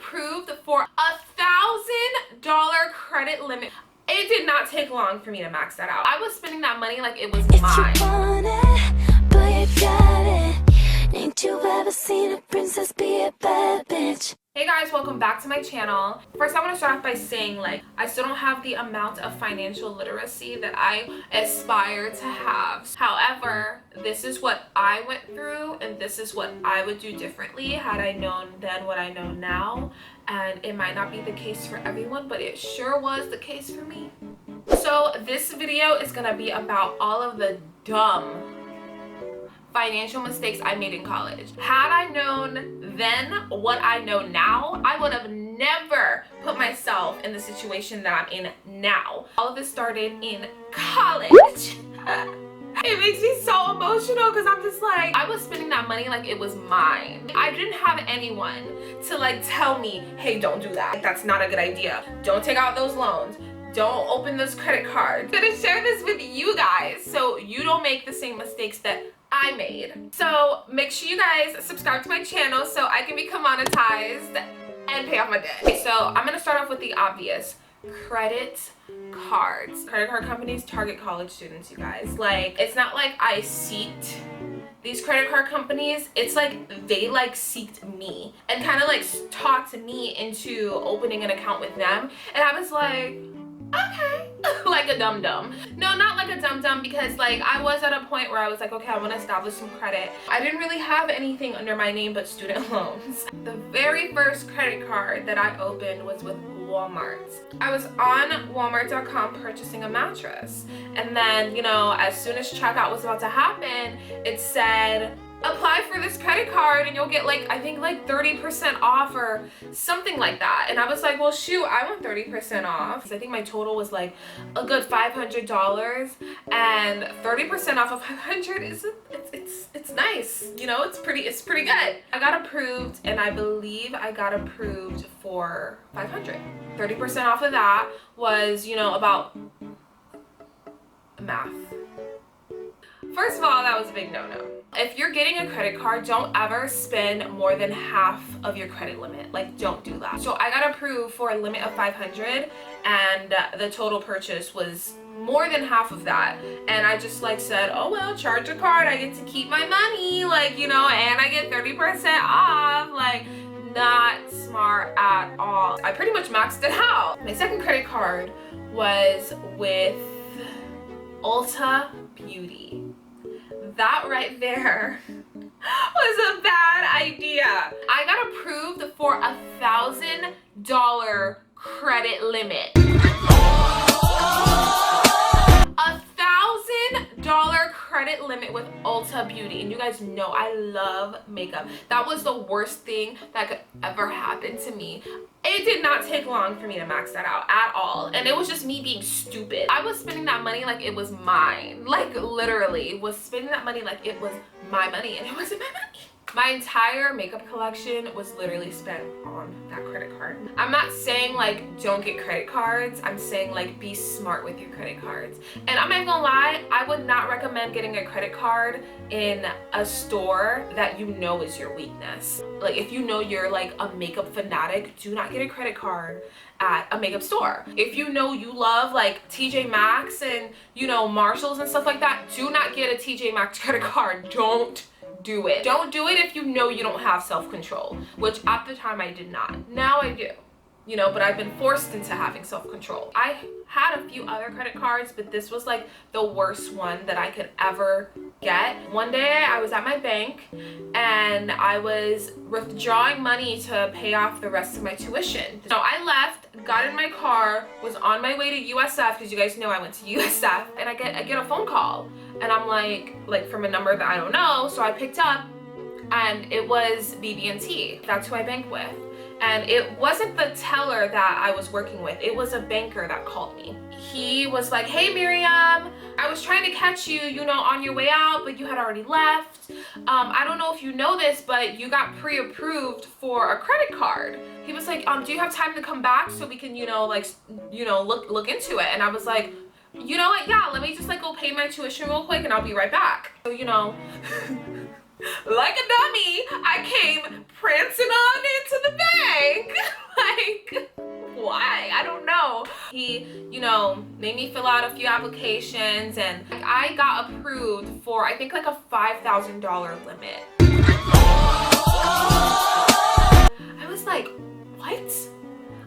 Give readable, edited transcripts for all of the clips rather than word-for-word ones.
approved for $1,000 credit limit. It did not take long for me to max that out. I was spending that money like it was mine. You want it, but you got it. Ain't you ever seen a princess be a bad bitch? Hey guys, welcome back to my channel. First, I want to start off by saying, I still don't have the amount of financial literacy that I aspire to have. However, this is what I went through, and this is what I would do differently had I known then what I know now. And it might not be the case for everyone, but it sure was the case for me. So this video is gonna be about all of the dumb financial mistakes I made in college. Had I known then what I know now, I would have never put myself in the situation that I'm in now. All of this started in college. It makes me so emotional because I'm just like, I was spending that money like it was mine. I didn't have anyone to tell me, hey, don't do that. That's not a good idea. Don't take out those loans. Don't open those credit cards. I'm gonna share this with you guys so you don't make the same mistakes that I made. So make sure you guys subscribe to my channel so I can become monetized and pay off my debt. Okay, so I'm gonna start off with the obvious. Credit cards. Credit card companies target college students, you guys. It's not like I seeked these credit card companies. It's like they seeked me and kind of talked me into opening an account with them. And I was like, okay. Like a dum-dum. No, not like a dum-dum, because I was at a point where I was like, okay, I want to establish some credit. I didn't really have anything under my name but student loans. The very first credit card that I opened was with Walmart. I was on Walmart.com purchasing a mattress, and then, as soon as checkout was about to happen, it said, apply for this credit card and you'll get I think 30% off or something like that. And I was like, well, shoot, I want 30% off. I think my total was a good $500, and 30% off of 500 is it's nice. It's pretty good. I got approved, and I believe I got approved for 500. 30% off of that was, about math. First of all, that was a big no-no. If you're getting a credit card, don't ever spend more than half of your credit limit. Don't do that. So I got approved for a limit of 500, and the total purchase was more than half of that. And I just said, oh well, charge a card, I get to keep my money, and I get 30% off. Not smart at all. I pretty much maxed it out. My second credit card was with Ulta Beauty. That right there was a bad idea. I got approved for $1,000 credit limit. $1,000 credit limit with Ulta Beauty. And you guys know I love makeup. That was the worst thing that could ever happen to me. It did not take long for me to max that out at all. And it was just me being stupid. I was spending that money like it was mine. Literally was spending that money like it was my money, and it wasn't my money. My entire makeup collection was literally spent on that credit card. I'm not saying don't get credit cards. I'm saying be smart with your credit cards. And I'm not gonna lie, I would not recommend getting a credit card in a store that you know is your weakness. If you know you're a makeup fanatic, do not get a credit card at a makeup store. If you know you love TJ Maxx and Marshalls and stuff like that, do not get a TJ Maxx credit card. Don't do it. Don't do it if you know you don't have self-control, which at the time I did not. Now I do, but I've been forced into having self-control. I had a few other credit cards, but this was the worst one that I could ever get. One day I was at my bank and I was withdrawing money to pay off the rest of my tuition. So I left, got in my car, was on my way to USF, because you guys know I went to USF, and I get a phone call, and I'm like from a number that I don't know. So I picked up, and it was bb&t. That's who I bank with. And it wasn't the teller that I was working with. It was a banker that called me. He was like, hey Miriam, I was trying to catch you, on your way out, but you had already left. I don't know if you know this, but you got pre-approved for a credit card. He was like, do you have time to come back so we can, look into it? And I was like, you know what? Yeah, let me just go pay my tuition real quick and I'll be right back. So, like a dummy, I came prancing on into the bank. He, you know, made me fill out a few applications, and like, I got approved for, I think, like a $5,000 limit. I was like, what?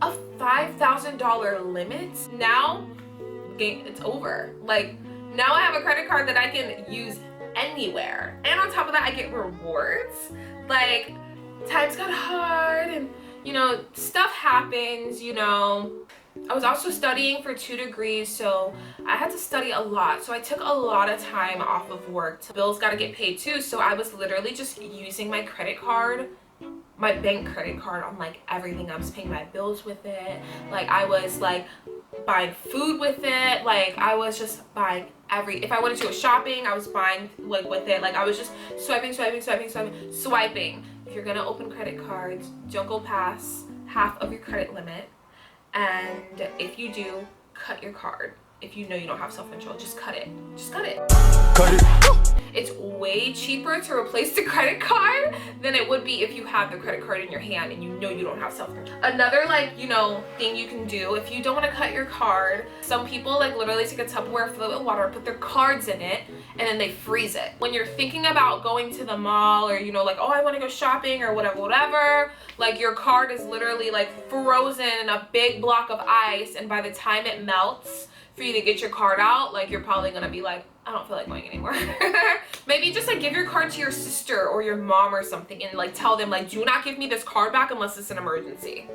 A $5,000 limit? Now, it's over. Like, now I have a credit card that I can use anywhere. And on top of that, I get rewards. Like, times got hard and, you know, stuff happens, you know. I was also studying for 2 degrees, so I had to study a lot. So I took a lot of time off of work. Bills got to get paid too, so I was literally just using my credit card, my bank credit card, on like everything. I was paying my bills with it. Like, I was like buying food with it. Like, I was just buying if I wanted to go shopping, I was buying like with it. Like, I was just swiping. If you're gonna open credit cards, don't go past half of your credit limit. And if you do, cut your card. If you know you don't have self-control, just cut it. Just cut it. Cut it. It's way cheaper to replace the credit card than it would be if you have the credit card in your hand and you know you don't have self-control. Another, like, you know, thing you can do if you don't want to cut your card, some people like literally take a Tupperware, fill it with water, put their cards in it, and then they freeze it. When you're thinking about going to the mall, or, you know, like, oh, I want to go shopping or whatever, like, your card is literally like frozen in a big block of ice, and by the time it melts for you to get your card out, like, you're probably gonna be like, I don't feel like going anymore. Maybe just like give your card to your sister or your mom or something, and like tell them, like, do not give me this card back unless it's an emergency.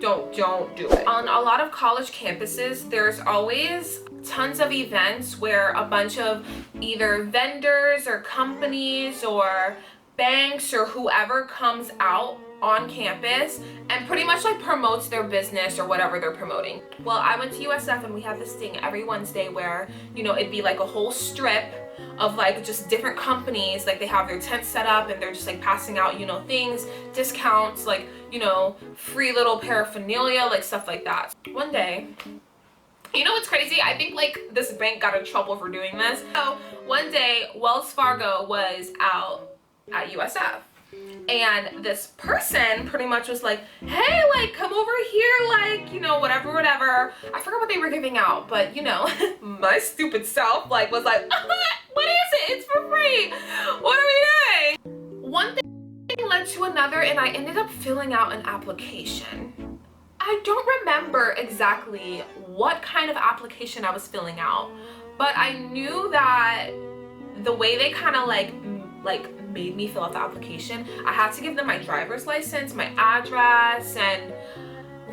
Don't do it. On a lot of college campuses, there's always tons of events where a bunch of either vendors or companies or banks or whoever comes out on campus and pretty much like promotes their business or whatever they're promoting. Well, I went to USF and we had this thing every Wednesday where, you know, it'd be like a whole strip of like just different companies. Like, they have their tent set up and they're just like passing out, you know, things, discounts, like, you know, free little paraphernalia, like stuff like that. One day, you know what's crazy? I think like this bank got in trouble for doing this. So one day, Wells Fargo was out at USF. And this person pretty much was like, hey, like, come over here, like, you know, whatever. I forgot what they were giving out, but, you know, my stupid self, like, was like, what is it? It's for free. What are we doing? One thing led to another, and I ended up filling out an application. I don't remember exactly what kind of application I was filling out, but I knew that the way they kind of like made me fill out the application, I had to give them my driver's license, my address, and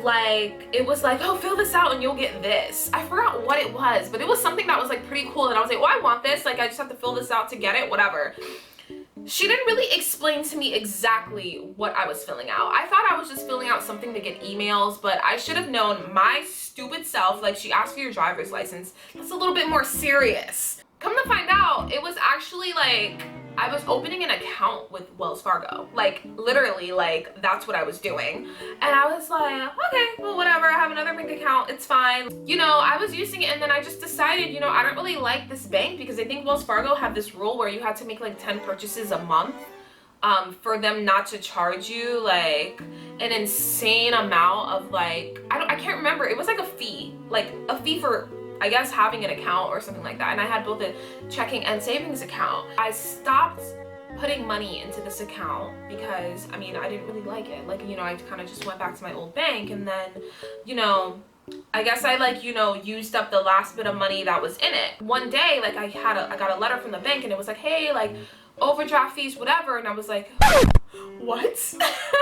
like, it was like, oh, fill this out and you'll get this. I forgot what it was, but it was something that was like pretty cool, and I was like, oh, I want this, like, I just have to fill this out to get it, whatever. She didn't really explain to me exactly what I was filling out. I thought I was just filling out something to get emails, but I should have known. My stupid self, like, she asked for your driver's license. That's a little bit more serious. Come to find out, it was actually like, I was opening an account with Wells Fargo. Like, literally, like, that's what I was doing. And I was like, okay, well, whatever, I have another bank account, it's fine. You know, I was using it, and then I just decided, you know, I don't really like this bank, because I think Wells Fargo had this rule where you had to make like 10 purchases a month for them not to charge you like an insane amount of like, I can't remember, it was like a fee for, I guess, having an account or something like that. And I had both a checking and savings account. I stopped putting money into this account because, I mean, I didn't really like it. Like, you know, I kind of just went back to my old bank, and then, you know, I guess I like, you know, used up the last bit of money that was in it. One day, like, I got a letter from the bank, and it was like, hey, like, overdraft fees, whatever. And I was like, what?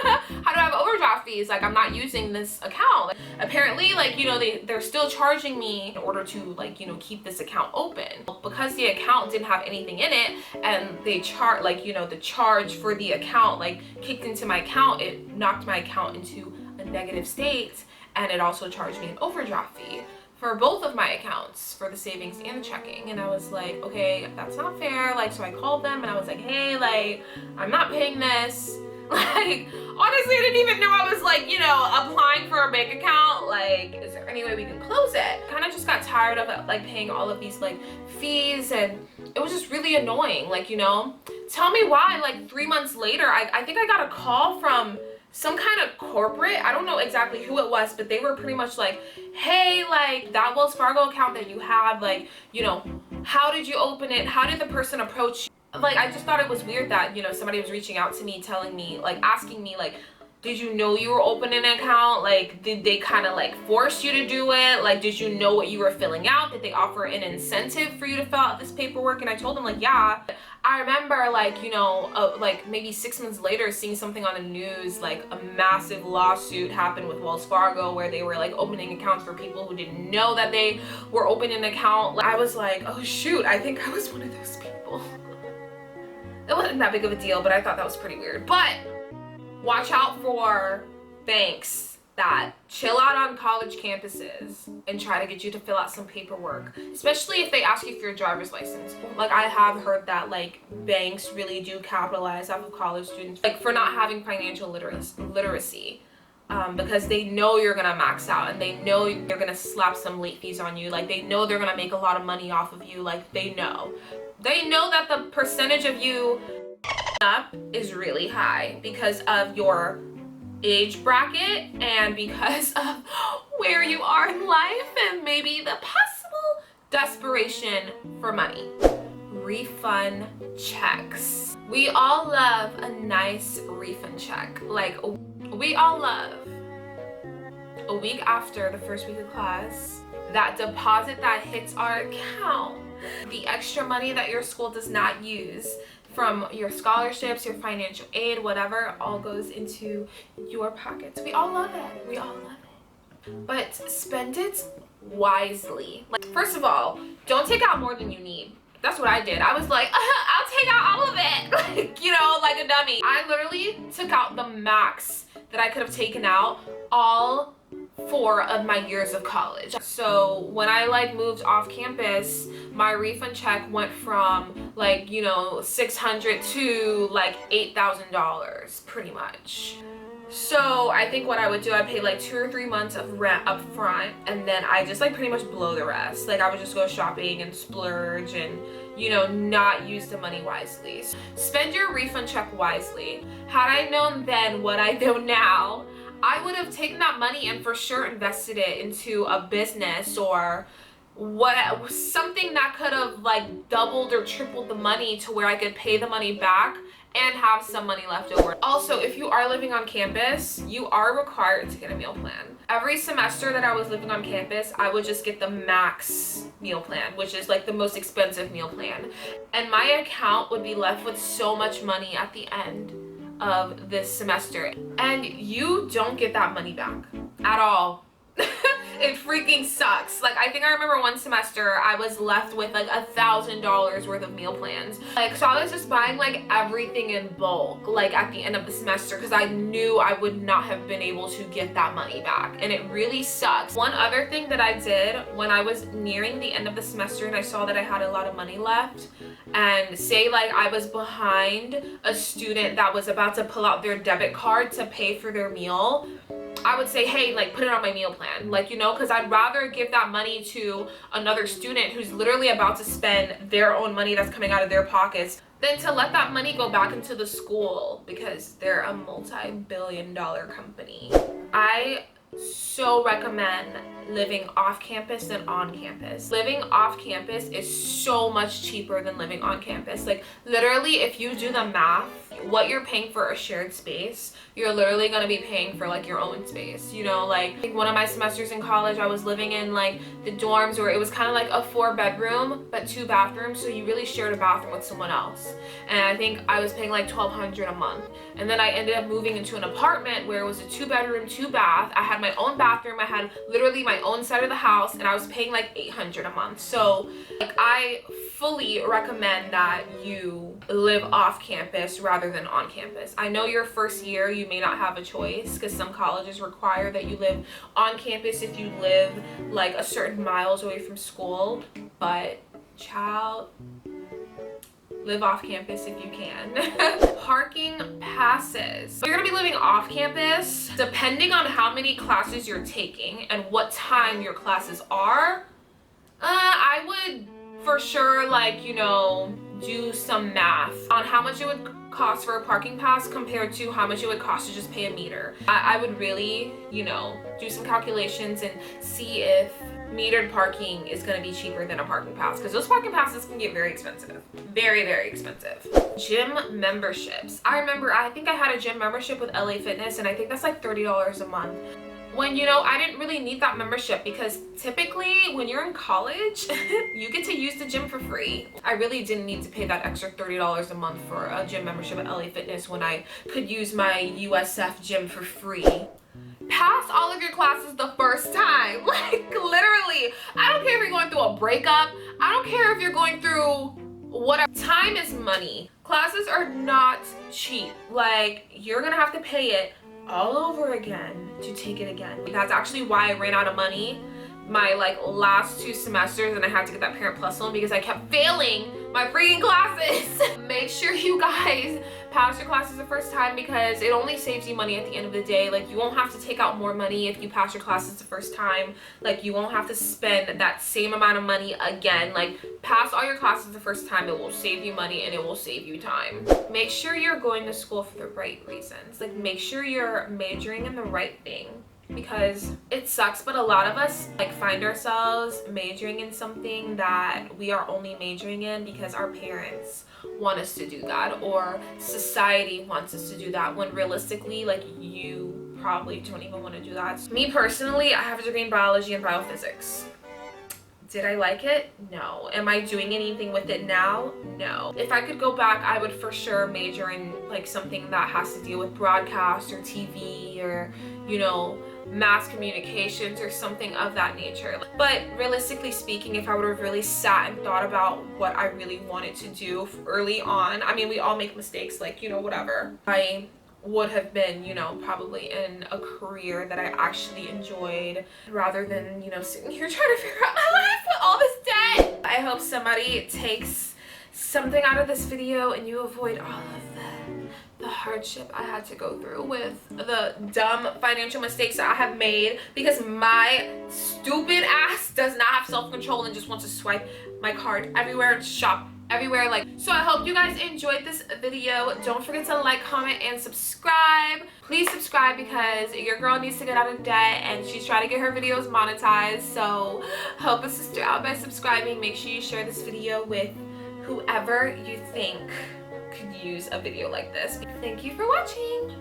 How do I have overdraft fees? Like, I'm not using this account. Like, apparently, like, you know, they're still charging me in order to, like, you know, keep this account open. Because the account didn't have anything in it, and they chart, like, you know, the charge for the account, like, kicked into my account, it knocked my account into a negative state, and it also charged me an overdraft fee for both of my accounts, for the savings and the checking. And I was like, okay, that's not fair. Like, so I called them and I was like, hey, like, I'm not paying this. Like, honestly, I didn't even know I was, like, you know, applying for a bank account. Like, is there any way we can close it? Kind of just got tired of it, like, paying all of these, like, fees, and it was just really annoying. Like, you know, tell me why, like, 3 months later, I think I got a call from some kind of corporate. I don't know exactly who it was, but they were pretty much like, hey, like that Wells Fargo account that you have, like, you know, how did you open it? How did the person approach you? Like, I just thought it was weird that, you know, somebody was reaching out to me, telling me, like, asking me, like, did you know you were opening an account? Like, did they kind of like force you to do it? Like, did you know what you were filling out? Did they offer an incentive for you to fill out this paperwork? And I told them, like, yeah. I remember, like, you know, like maybe 6 months later seeing something on the news, like a massive lawsuit happened with Wells Fargo where they were like opening accounts for people who didn't know that they were opening an account. Like, I was like, oh shoot, I think I was one of those people. It wasn't that big of a deal, but I thought that was pretty weird. But watch out for banks that chill out on college campuses and try to get you to fill out some paperwork, especially if they ask you for your driver's license. Like, I have heard that like banks really do capitalize off of college students, like for not having financial literacy. Because they know you're gonna max out and they know you're gonna slap some late fees on you. Like, they know they're gonna make a lot of money off of you. Like, they know that the percentage of you up is really high because of your age bracket and because of where you are in life and maybe the possible desperation for money. Refund checks. We all love a nice refund check. Like, we all love a week after the first week of class, that deposit that hits our account, the extra money that your school does not use from your scholarships, your financial aid, whatever, all goes into your pockets. We all love it. We all love it. But spend it wisely. Like, first of all, don't take out more than you need. That's what I did. I was like, I'll take out all of it. Like, you know, like a dummy. I literally took out the max that I could have taken out all 4 of my years of college. So when I like moved off campus, my refund check went from like, you know, $600 to like $8,000 pretty much. So I think what I would do, I'd pay like 2 or 3 months of rent up front, and then I just like pretty much blow the rest. Like, I would just go shopping and splurge and, you know, not use the money wisely. Spend your refund check wisely. Had I known then what I know now, I would have taken that money and for sure invested it into a business or something that could have like doubled or tripled the money to where I could pay the money back and have some money left over. Also, if you are living on campus, you are required to get a meal plan. Every semester that I was living on campus, I would just get the max meal plan, which is like the most expensive meal plan. And my account would be left with so much money at the end of this semester. And you don't get that money back at all. It freaking sucks. Like, I think I remember one semester I was left with like $1,000 worth of meal plans. Like, so I was just buying like everything in bulk, like at the end of the semester, because I knew I would not have been able to get that money back. And it really sucks. One other thing that I did when I was nearing the end of the semester and I saw that I had a lot of money left, and say like I was behind a student that was about to pull out their debit card to pay for their meal, I would say, hey, like, put it on my meal plan. Like, you know, because I'd rather give that money to another student who's literally about to spend their own money that's coming out of their pockets than to let that money go back into the school because they're a multi-billion-dollar company. I so recommend living off campus than on campus. Living off campus is so much cheaper than living on campus. Like, literally, if you do the math, what you're paying for a shared space, you're literally going to be paying for like your own space, you know. Like, one of my semesters in college, I was living in like the dorms where it was kind of like a 4-bedroom but 2 bathrooms, so you really shared a bathroom with someone else, and I think I was paying like $1,200 a month. And then I ended up moving into an apartment where it was a 2-bedroom 2-bath. I had my own bathroom, I had literally my own side of the house, and I was paying like $800 a month. So like, I fully recommend that you live off campus rather than on campus. I know your first year you may not have a choice because some colleges require that you live on campus if you live like a certain miles away from school, but child, live off campus if you can. Parking passes. You're gonna be living off campus. Depending on how many classes you're taking and what time your classes are, I would for sure, like, you know, do some math on how much it would cost for a parking pass compared to how much it would cost to just pay a meter. I would really, you know, do some calculations and see if metered parking is going to be cheaper than a parking pass, because those parking passes can get very expensive. Very, very expensive. Gym memberships. I remember, I think I had a gym membership with LA Fitness, and I think that's like $30 a month. When, you know, I didn't really need that membership, because typically when you're in college, you get to use the gym for free. I really didn't need to pay that extra $30 a month for a gym membership at LA Fitness when I could use my USF gym for free. Pass all of your classes the first time. Like, literally. I don't care if you're going through a breakup. I don't care if you're going through whatever. Time is money. Classes are not cheap. Like, you're gonna have to pay it all over again to take it again. That's actually why I ran out of money my like last 2 semesters, and I had to get that Parent Plus loan because I kept failing my freaking classes. Make sure you guys pass your classes the first time, because it only saves you money at the end of the day. Like, you won't have to take out more money if you pass your classes the first time. Like, you won't have to spend that same amount of money again. Like, pass all your classes the first time. It will save you money and it will save you time. Make sure you're going to school for the right reasons. Like, make sure you're majoring in the right thing, because it sucks, but a lot of us like find ourselves majoring in something that we are only majoring in because our parents want us to do that, or society wants us to do that, when realistically, like, you probably don't even want to do that. Me personally, I have a degree in biology and biophysics. Did I like it? No. Am I doing anything with it now? No. If I could go back, I would for sure major in like something that has to deal with broadcast or TV, or, you know, mass communications or something of that nature. But realistically speaking, if I would have really sat and thought about what I really wanted to do early on, I mean, we all make mistakes, like, you know, whatever. I would have been, you know, probably in a career that I actually enjoyed, rather than, you know, sitting here trying to figure out my life with all this debt. I hope somebody takes something out of this video and you avoid all of the hardship I had to go through with the dumb financial mistakes that I have made, because my stupid ass does not have self-control and just wants to swipe my card everywhere and shop everywhere. Like, so I hope you guys enjoyed this video. Don't forget to like, comment, and subscribe. Please subscribe, because your girl needs to get out of debt and she's trying to get her videos monetized. So help a sister out by subscribing. Make sure you share this video with whoever you think could use a video like this. Thank you for watching.